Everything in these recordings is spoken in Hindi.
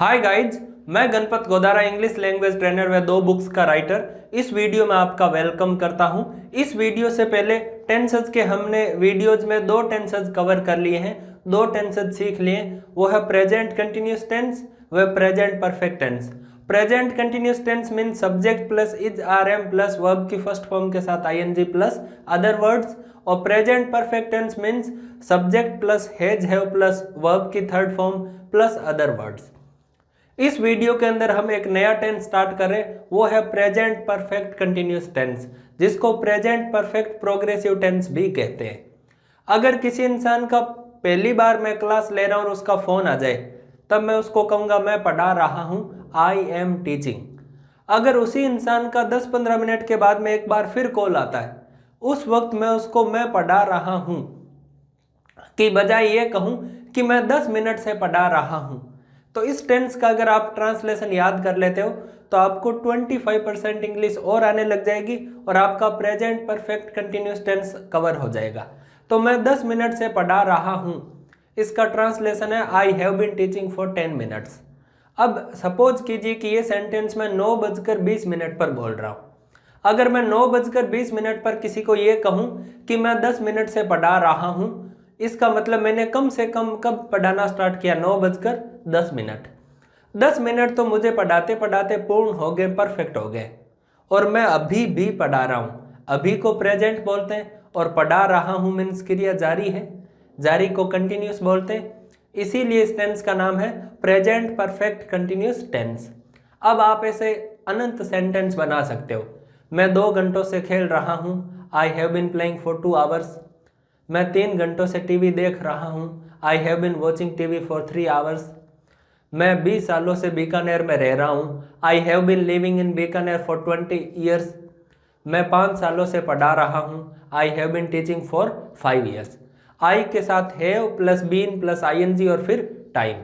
हाय गाइज, मैं Ganpat Godara English language trainer व 2 बुक्स का राइटर इस वीडियो में आपका वेलकम करता हूं। इस वीडियो से पहले टेंसेस के हमने वीडियोज में 2 टेंसेस कवर कर लिए हैं, 2 टेंसेस सीख लिए। वो है प्रेजेंट कंटिन्यूस टेंस व present perfect tense. Present continuous tense mean subject plus is are am plus verb की फर्स्ट फॉर्म के साथ आईएनजी प्लस अदर वर्ड्स, और present perfect tense means subject plus has have plus verb की third form plus other words. इस वीडियो के अंदर हम एक नया टेंस स्टार्ट करें, वो है प्रेजेंट परफेक्ट कंटिन्यूस टेंस, जिसको प्रेजेंट परफेक्ट प्रोग्रेसिव टेंस भी कहते हैं। अगर किसी इंसान का पहली बार मैं क्लास ले रहा हूं और उसका फोन आ जाए, तब मैं उसको कहूंगा मैं पढ़ा रहा हूं, आई एम टीचिंग। अगर उसी इंसान का 10-15 मिनट के बाद में एक बार फिर कॉल आता है, उस वक्त मैं उसको मैं पढ़ा रहा हूं की बजाय ये कहूं कि मैं 10 मिनट से पढ़ा रहा हूं। तो इस टेंस का अगर आप ट्रांसलेशन याद कर लेते हो तो आपको 25% इंग्लिश और आने लग जाएगी और आपका present perfect continuous tense cover हो जाएगा। तो मैं 10 मिनट से पढ़ा रहा हूं, इसका ट्रांसलेशन है I have been teaching for 10 minutes. अब सपोज कीजिए कि ये सेंटेंस मैं 9:20 पर बोल रहा हूं। अगर मैं 9:20 पर किसी को ये कहूं कि मैं 10 मिनट से पढ़ा रहा हूं, इसका मतलब मैंने कम से कम कब पढ़ाना स्टार्ट किया, 9:10। 10 मिनट तो मुझे पढ़ाते पढ़ाते पूर्ण हो गए, परफेक्ट हो गए, और मैं अभी भी पढ़ा रहा हूँ। अभी को प्रेजेंट बोलते हैं और पढ़ा रहा हूँ मीन्स क्रिया जारी है, जारी को कंटिन्यूस बोलते हैं। इसीलिए इस टेंस का नाम है प्रेजेंट परफेक्ट कंटिन्यूस टेंस। अब आप ऐसे अनंत सेंटेंस बना सकते हो। मैं 2 घंटों से खेल रहा हूँ, I have been playing for 2 hours. मैं 3 घंटों से टीवी देख रहा हूँ, I have been watching TV for 3 hours. मैं 20 सालों से बीकानेर में रह रहा हूँ, I have been living in Bikaner for 20 years. मैं 5 सालों से पढ़ा रहा हूँ, I have been teaching for 5 years. I के साथ have plus been plus ING और फिर time,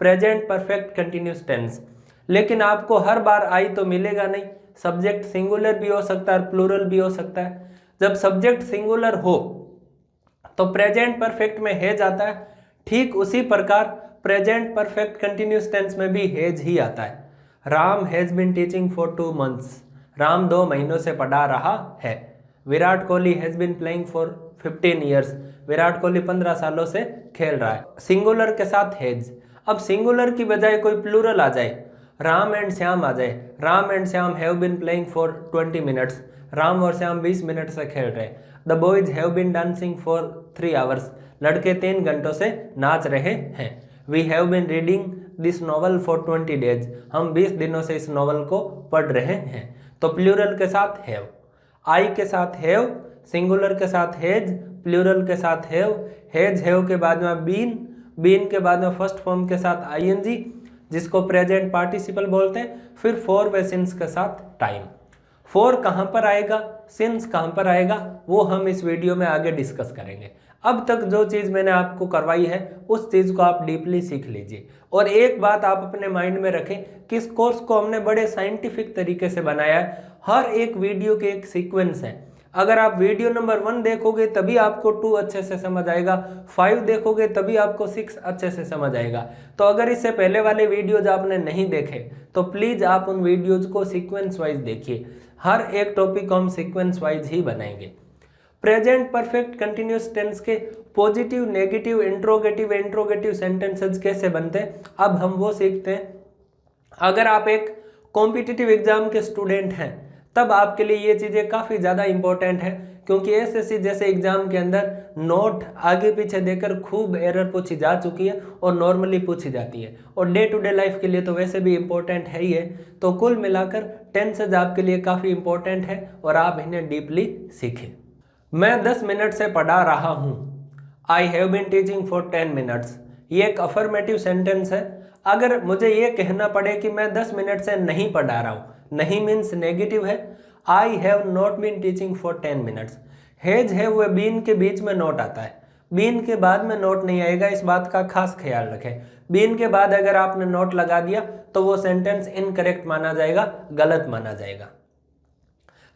present perfect continuous tense. लेकिन आपको हर बार आई तो मिलेगा नहीं, सब्जेक्ट सिंगुलर भी हो सकता है, प्लूरल भी हो सकता है। जब सब्जेक्ट सिंगुलर हो तो प्रेजेंट परफेक्ट में हैज आता है, ठीक उसी प्रकार प्रेजेंट परफेक्ट कंटिन्यूस टेंस में भी हैज ही आता है। Ram has been teaching for 2 months. Ram 2 महीनों से पढ़ा रहा है। Virat Kohli has been playing for 15 years. Virat Kohli 15 सालों से खेल रहा है, सिंगुलर के साथ हैज। अब सिंगुलर की बजाय कोई प्लूरल आ जाए, राम एंड श्याम आ जाए, Ram and Shyam have been playing for 20 minutes. Ram और श्याम 20 मिनट से खेल रहे हैं। The boys have been dancing for 3 hours. लड़के 3 घंटों से नाच रहे हैं। We have been reading this novel for 20 days. हम 20 दिनों से इस नॉवल को पढ़ रहे हैं। तो प्लूरल के साथ हैव, आई के साथ हैव, सिंगुलर के साथ हैज, प्लूरल के साथ हैव, हैव के बाद में बीन, बीन के बाद में फर्स्ट फॉर्म के साथ आईएनजी जिसको प्रेजेंट पार्टिसिपल बोलते हैं, फिर फॉर व सिंस के साथ टाइम। फॉर कहाँ पर आएगा, सिंस कहाँ पर आएगा, वो हम इस वीडियो में आगे डिस्कस करेंगे। अब तक जो चीज़ मैंने आपको करवाई है उस चीज़ को आप डीपली सीख लीजिए। और एक बात आप अपने माइंड में रखें कि इस कोर्स को हमने बड़े साइंटिफिक तरीके से बनाया है। हर एक वीडियो के एक सीक्वेंस है। अगर आप वीडियो नंबर 1 देखोगे तभी आपको 2 अच्छे से समझ आएगा, 5 देखोगे तभी आपको 6 अच्छे से समझ आएगा। तो अगर इससे पहले वाले वीडियोज आपने नहीं देखे तो प्लीज़ आप उन वीडियोज को सीक्वेंस वाइज देखिए। हर एक टॉपिक को हम सीक्वेंस वाइज ही बनाएंगे। प्रेजेंट परफेक्ट कंटिन्यूस टेंस के पॉजिटिव, नेगेटिव, इंट्रोगेटिव सेंटेंसेस कैसे बनते हैं, अब हम वो सीखते हैं। अगर आप एक कॉम्पिटिटिव एग्जाम के स्टूडेंट हैं तब आपके लिए ये चीज़ें काफ़ी ज़्यादा इंपॉर्टेंट है, क्योंकि एसएससी जैसे एग्जाम के अंदर नोट आगे पीछे देकर खूब एरर पूछी जा चुकी है और नॉर्मली पूछी जाती है, और डे टू डे लाइफ के लिए तो वैसे भी इम्पोर्टेंट है ही है। तो कुल मिलाकर टेंसेज आपके लिए काफ़ी इंपॉर्टेंट है और आप इन्हें डीपली सीखें। मैं 10 मिनट से पढ़ा रहा हूँ, I have been teaching for 10 minutes. ये एक अफर्मेटिव सेंटेंस है। अगर मुझे ये कहना पड़े कि मैं 10 मिनट से नहीं पढ़ा रहा हूँ, नहीं मीन्स नेगेटिव है, I have not been teaching for 10 minutes. Has have व बीन के बीच में नोट आता है, बीन के बाद में नोट नहीं आएगा, इस बात का खास ख्याल रखें। बीन के बाद अगर आपने नोट लगा दिया तो वो सेंटेंस इनकरेक्ट माना जाएगा, गलत माना जाएगा।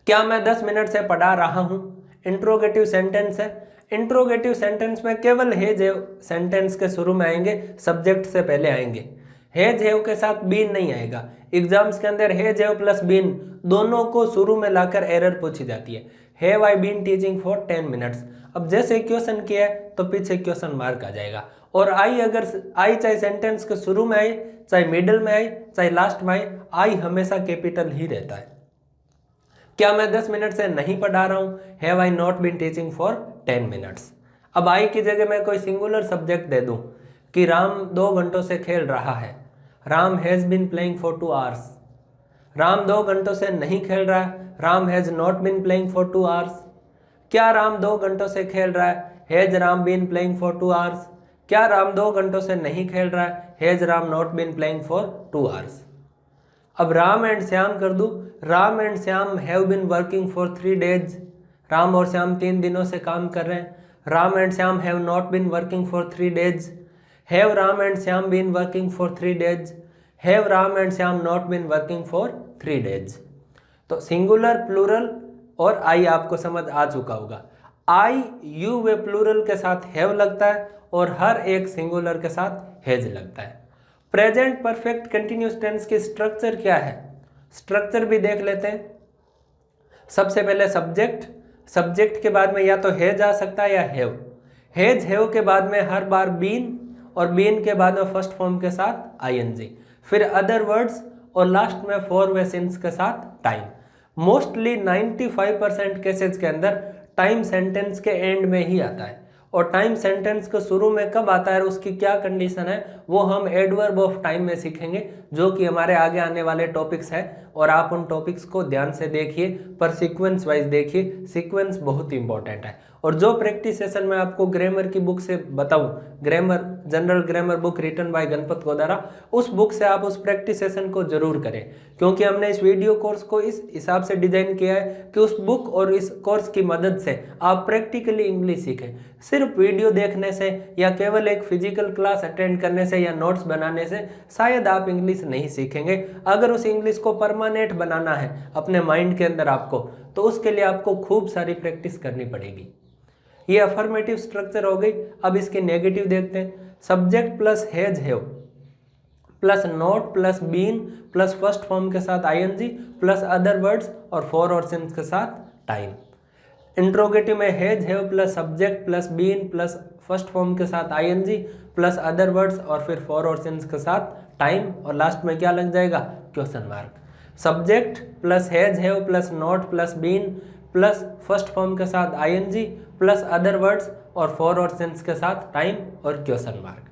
क्या मैं 10 मिनट से पढ़ा रहा हूँ, इंट्रोगेटिव सेंटेंस है। इंट्रोगेटिव सेंटेंस में केवल हैज हैव सेंटेंस के शुरू में आएंगे, सब्जेक्ट से पहले आएंगे। हैज हैव के साथ बीन नहीं आएगा। एग्जाम्स के अंदर हैज हैव प्लस बीन दोनों को शुरू में लाकर एरर पूछी जाती है। Have I been teaching for 10 minutes. अब जैसे क्वेश्चन किया है तो पीछे क्वेश्चन मार्क आ जाएगा। और आई, अगर आई चाहे सेंटेंस के शुरू में आई, चाहे मिडिल में आई, चाहे लास्ट में आई हमेशा कैपिटल ही रहता है। क्या मैं 10 मिनट से नहीं पढ़ा रहा हूं? Have I not been teaching for 10 minutes. अब आई की जगह मैं कोई सिंगुलर सब्जेक्ट दे दूं कि राम 2 घंटों से खेल रहा है। Ram has been playing for 2 hours. Ram 2 घंटों से नहीं खेल रहा है। Ram has not been playing for 2 hours. क्या राम 2 घंटों से खेल रहा है? Has Ram been playing for 2 hours. क्या राम 2 घंटों से नहीं खेल रहा है? Has Ram not been playing for 2 hours. अब राम एंड श्याम कर दूं। Ram and Shyam have been working for 3 days. Ram और श्याम 3 दिनों से काम कर रहे हैं। Ram and Shyam have not been working for 3 days. Have Ram and Shyam been working for 3 days. Have Ram and Shyam not been working for 3 days. तो सिंगुलर, प्लूरल और आई आपको समझ आ चुका होगा। आई, यू वे प्लूरल के साथ हैव लगता है और हर एक सिंगुलर के साथ हैज लगता है। प्रेजेंट परफेक्ट कंटिन्यूअस टेंस की स्ट्रक्चर क्या है? स्ट्रक्चर भी देख लेते हैं। सबसे पहले सब्जेक्ट, सब्जेक्ट के बाद में या तो हैज आ सकता है या हैव। हैज हैव के बाद में हर बार बीन और बीन के बाद में फर्स्ट फॉर्म के साथ आईएनजी, फिर अदर वर्ड्स और लास्ट में फॉर वे सिंस के साथ टाइम। मोस्टली 95% केसेस के अंदर टाइम सेंटेंस के एंड में ही आता है। और टाइम सेंटेंस के शुरू में कब आता है और उसकी क्या कंडीशन है वो हम एडवर्ब ऑफ टाइम में सीखेंगे, जो कि हमारे आगे आने वाले टॉपिक्स है। और आप उन टॉपिक्स को ध्यान से देखिए, पर सीक्वेंस वाइज देखिए, सीक्वेंस बहुत इंपॉर्टेंट है। और जो प्रैक्टिस सेशन में आपको ग्रामर की बुक से बताऊं, grammar, general grammar book written by Ganpat Godara, उस बुक से आप उस प्रैक्टिस सेशन को जरूर करें, क्योंकि हमने इस वीडियो कोर्स को इस हिसाब से डिजाइन किया है कि उस बुक और इस कोर्स की मदद से आप प्रैक्टिकली इंग्लिश सीखें। सिर्फ वीडियो देखने से या केवल एक फिजिकल क्लास अटेंड करने से या नोट्स बनाने से शायद आप इंग्लिश नहीं सीखेंगे। अगर उस इंग्लिश को परमानेंट बनाना है अपने माइंड के अंदर आपको, तो उसके लिए आपको खूब सारी प्रैक्टिस करनी पड़ेगी। ये अफर्मेटिव स्ट्रक्चर हो गई। अब इसकी नेगेटिव देखते हैं। Subject plus has have plus not plus been plus first form के साथ आईएनजी प्लस अदर वर्ड्स और फॉर और सिंस के साथ टाइम। इंट्रोगेटिव में has have plus subject plus been plus first form के साथ आईएनजी प्लस अदर वर्ड्स और फिर फॉर और सिंस के साथ टाइम, और लास्ट में क्या लग जाएगा? Question mark. Subject plus has have plus not plus been plus first form के साथ आईएनजी प्लस अदर वर्ड्स और फॉर और सिंस के साथ टाइम और क्वेश्चन मार्क।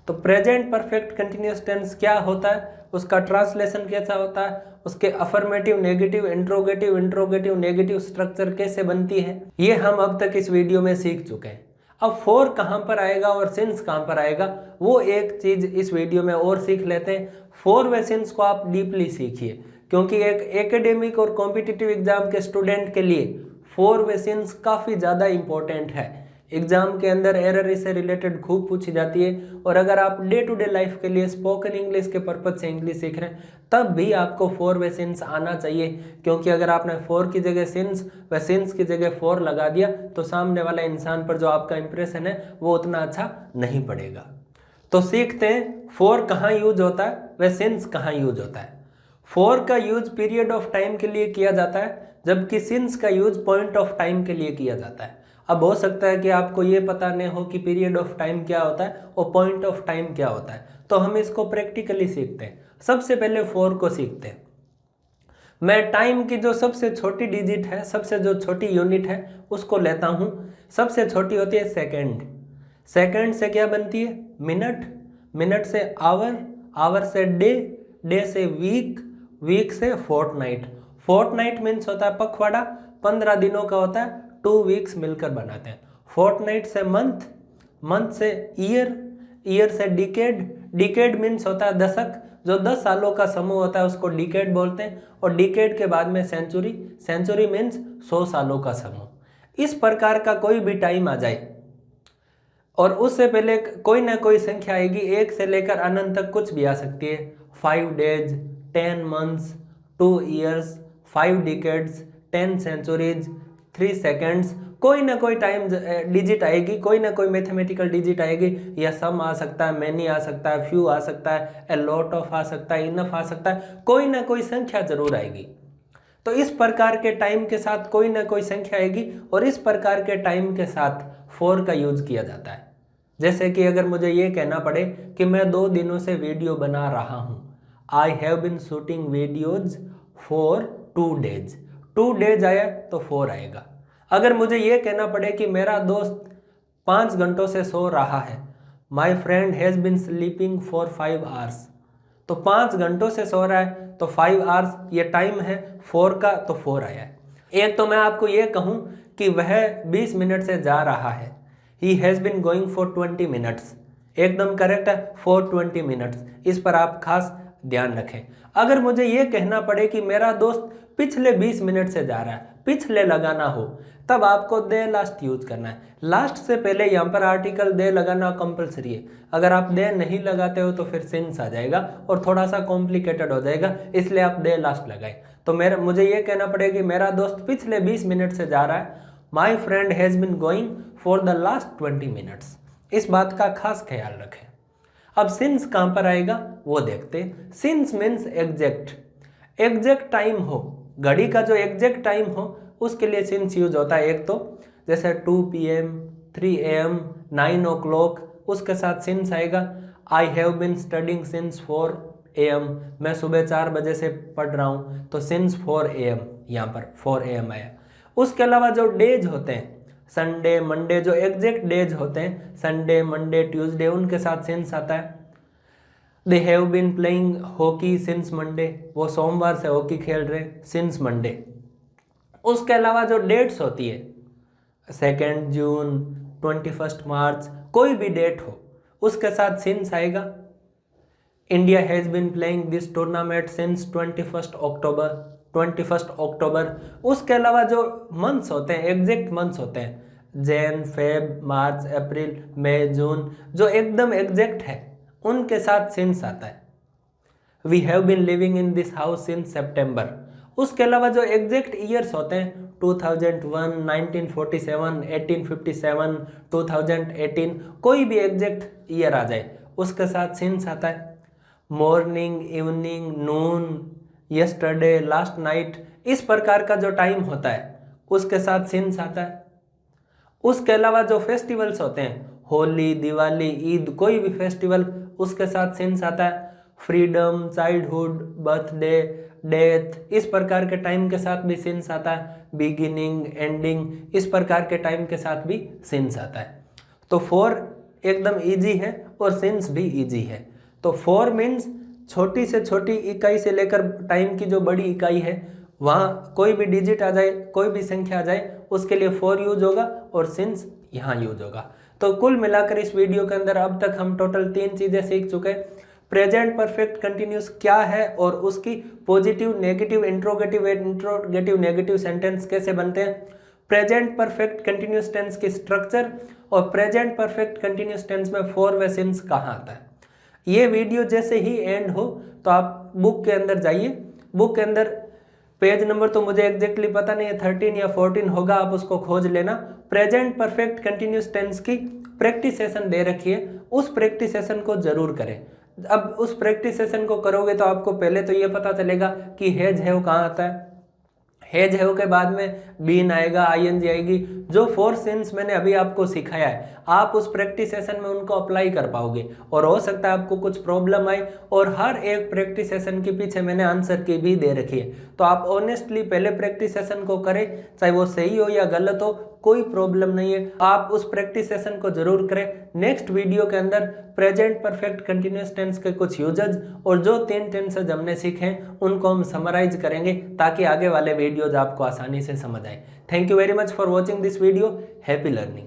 तो प्रेजेंट परफेक्ट कंटिन्यूअस टेंस क्या होता है, उसका ट्रांसलेशन कैसा होता है, उसके affirmative, negative, interrogative, interrogative, negative structure कैसे बनती है, ये हम अब तक इस वीडियो में सीख चुके हैं। अब फॉर कहाँ पर आएगा और सिंस कहाँ पर आएगा, वो एक चीज इस वीडियो में और सीख लेते हैं। फॉर व सिंस को आप डीपली सीखिए, क्योंकि एक एकेडमिक और कॉम्पिटिटिव एग्जाम के स्टूडेंट के लिए फॉर व सिंस काफ़ी ज़्यादा इंपॉर्टेंट है। एग्जाम के अंदर एरर इससे रिलेटेड खूब पूछी जाती है। और अगर आप डे टू डे लाइफ के लिए स्पोकन इंग्लिश के पर्पज से इंग्लिश सीख रहे हैं, तब भी आपको फॉर व सिंस आना चाहिए, क्योंकि अगर आपने फॉर की जगह सिंस व सिंस की जगह फॉर लगा दिया तो सामने वाला इंसान पर जो आपका इंप्रेशन है वो उतना अच्छा नहीं पड़ेगा। तो सीखते हैं फॉर कहाँ यूज होता है व सिंस कहाँ यूज होता है। फॉर का यूज पीरियड ऑफ टाइम के लिए किया जाता है, जबकि सिंस का यूज पॉइंट ऑफ टाइम के लिए किया जाता है। अब हो सकता है कि आपको ये पता नहीं हो कि पीरियड ऑफ टाइम क्या होता है और पॉइंट ऑफ टाइम क्या होता है, तो हम इसको प्रैक्टिकली सीखते हैं। सबसे पहले फॉर को सीखते हैं। मैं टाइम की जो सबसे छोटी डिजिट है, सबसे जो छोटी यूनिट है, उसको लेता हूँ। सबसे छोटी होती है सेकेंड। सेकेंड से क्या बनती है? मिनट। मिनट से आवर, आवर से डे, डे से वीक, वीक से फोर्टनाइट। फोर्टनाइट मीन्स होता है पखवाड़ा, 15 दिनों का होता है, 2 वीक्स मिलकर बनाते हैं। फोर्टनाइट से मंथ, मंथ से ईयर, ईयर से डिकेड, डिकेड मीन्स होता है दशक, जो 10 सालों का समूह होता है उसको डिकेड बोलते हैं। और डिकेड के बाद में सेंचुरी, सेंचुरी मीन्स 100 सालों का समूह। इस प्रकार का कोई भी टाइम आ जाए और उससे पहले कोई ना कोई संख्या आएगी, 1 से लेकर अनंत तक कुछ भी आ सकती है। 5 days, 10 months, 2 years, 5 decades, 10 centuries, 3 seconds, कोई ना कोई टाइम डिजिट आएगी, कोई ना कोई मैथमेटिकल डिजिट आएगी, या सम आ सकता है, मैनी आ सकता है, फ्यू आ सकता है, ए लॉट ऑफ आ सकता है, इनफ आ सकता है, कोई ना कोई संख्या जरूर आएगी। तो इस प्रकार के टाइम के साथ कोई ना कोई संख्या आएगी, और इस प्रकार के टाइम के साथ फॉर का यूज किया जाता है। जैसे कि अगर मुझे ये कहना पड़े कि मैं 2 दिनों से वीडियो बना रहा हूँ, I have been shooting videos for 2 days, 2 days आया तो फॉर आएगा। अगर मुझे ये कहना पड़े कि मेरा दोस्त 5 घंटों से सो रहा है, my friend has been sleeping for 5 hours, तो 5 घंटों से सो रहा है तो 5 hours ये टाइम है फॉर का, तो फॉर आया है। एक तो मैं आपको ये कहूँ कि वह 20 मिनट से जा रहा है, he has been going for 20 minutes, एकदम करेक्ट है, फॉर 20 minutes, इस पर आप खास ध्यान रखें। अगर मुझे ये कहना पड़े कि मेरा दोस्त पिछले 20 मिनट से जा रहा है, पिछले लगाना हो, तब आपको दे लास्ट यूज करना है। लास्ट से पहले यहाँ पर आर्टिकल दे लगाना कंपलसरी है। अगर आप दे नहीं लगाते हो तो फिर सिंस आ जाएगा और थोड़ा सा कॉम्प्लिकेटेड हो जाएगा, इसलिए आप दे लास्ट लगाएं। तो मुझे ये कहना पड़ेगा कि मेरा दोस्त पिछले 20 मिनट से जा रहा है, my friend has been going for the last 20 minutes। इस बात का खास ख्याल रखें। अब सिंस कहाँ पर आएगा वो देखते। Since means exact, exact time हो, घड़ी का जो एग्जैक्ट टाइम हो उसके लिए सिंस यूज होता है। एक तो जैसे 2 PM, 3 AM, 9 o'clock, उसके साथ सिंस आएगा। I have been studying since 4 AM, मैं सुबह 4 बजे से पढ़ रहा हूँ, तो सिंस 4 AM, यहाँ पर 4 AM आया। उसके अलावा जो डेज होते हैं, संडे, मंडे, जो एग्जैक्ट डेज होते हैं, संडे, मंडे, ट्यूसडे, उनके साथ सिंस आता है। They have been playing hockey since Monday, वो सोमवार से हॉकी खेल रहे हैं, सिंस मंडे। उसके अलावा जो डेट्स होती है, 2 जून, 21 मार्च, कोई भी डेट हो उसके साथ सिंस आएगा। India has been playing this tournament since 21 अक्टूबर। उसके अलावा जो मंथ्स होते हैं, एग्जैक्ट मंथ्स होते हैं, जैन, फेब, मार्च, अप्रैल, मई, जून, जो एकदम एग्जैक्ट है उनके साथ सिंस आता है। We have been living in this house since September. उसके अलावा जो एग्जैक्ट ईयर्स होते हैं, 2001, 1947, 1857, 2018, कोई भी एग्जैक्ट ईयर आ जाए उसके साथ सिंस आता है। मॉर्निंग, इवनिंग, नून, यस्टरडे, लास्ट नाइट, इस प्रकार का जो टाइम होता है उसके साथ सिंस आता है। उसके अलावा जो फेस्टिवल्स होते हैं, होली, दिवाली, ईद, कोई भी फेस्टिवल, उसके साथ सिंस आता है। फ्रीडम, चाइल्डहुड, बर्थडे, डेथ, इस प्रकार के टाइम के साथ भी सिंस आता है। बिगिनिंग, एंडिंग, इस प्रकार के टाइम के साथ भी सिंस आता है। तो फॉर एकदम इजी है और सिंस भी इजी है। तो फॉर मीन्स छोटी से छोटी इकाई से लेकर टाइम की जो बड़ी इकाई है, वहाँ कोई भी डिजिट आ जाए, कोई भी संख्या आ जाए, उसके लिए फॉर यूज होगा और सिंस यहाँ यूज होगा। तो कुल मिलाकर इस वीडियो के अंदर अब तक हम टोटल 3 चीज़ें सीख चुके हैं। प्रेजेंट परफेक्ट कंटिन्यूस क्या है और उसकी positive, negative, interrogative, negative sentence कैसे बनते हैं, प्रेजेंट परफेक्ट कंटिन्यूस टेंस की स्ट्रक्चर, और प्रेजेंट परफेक्ट कंटिन्यूस टेंस में फॉर व सिंस कहाँ आता है। ये वीडियो जैसे ही एंड हो तो आप बुक के अंदर जाइए। बुक के अंदर पेज नंबर तो मुझे एग्जैक्टली पता नहीं है, 13 या 14 होगा, आप उसको खोज लेना। प्रेजेंट परफेक्ट कंटिन्यूस टेंस की प्रैक्टिस सेशन दे रखी है, उस प्रैक्टिस सेशन को जरूर करें। अब उस प्रैक्टिस सेशन को करोगे तो आपको पहले तो ये पता चलेगा कि हैज हैव कहाँ आता है। हैज हैव के बाद में बीन आएगा, आईएनजी आएगी। जो 4 सिंस मैंने अभी आपको सिखाया है, आप उस प्रैक्टिस सेशन में उनको अप्लाई कर पाओगे, और हो सकता है आपको कुछ प्रॉब्लम आए, और हर एक प्रैक्टिस सेशन के पीछे मैंने आंसर की भी दे रखी है। तो आप ऑनेस्टली पहले प्रैक्टिस सेशन को करें, चाहे वो सही हो या गलत हो, कोई प्रॉब्लम नहीं है, आप उस प्रैक्टिस सेशन को जरूर करें। नेक्स्ट वीडियो के अंदर प्रेजेंट परफेक्ट कंटिन्यूस टेंस के कुछ यूजेज और जो 3 टेंसेज हमने सीखे हैं उनको हम समराइज करेंगे, ताकि आगे वाले वीडियोज आपको आसानी से समझ आए। Thank you very much for watching this video. Happy learning.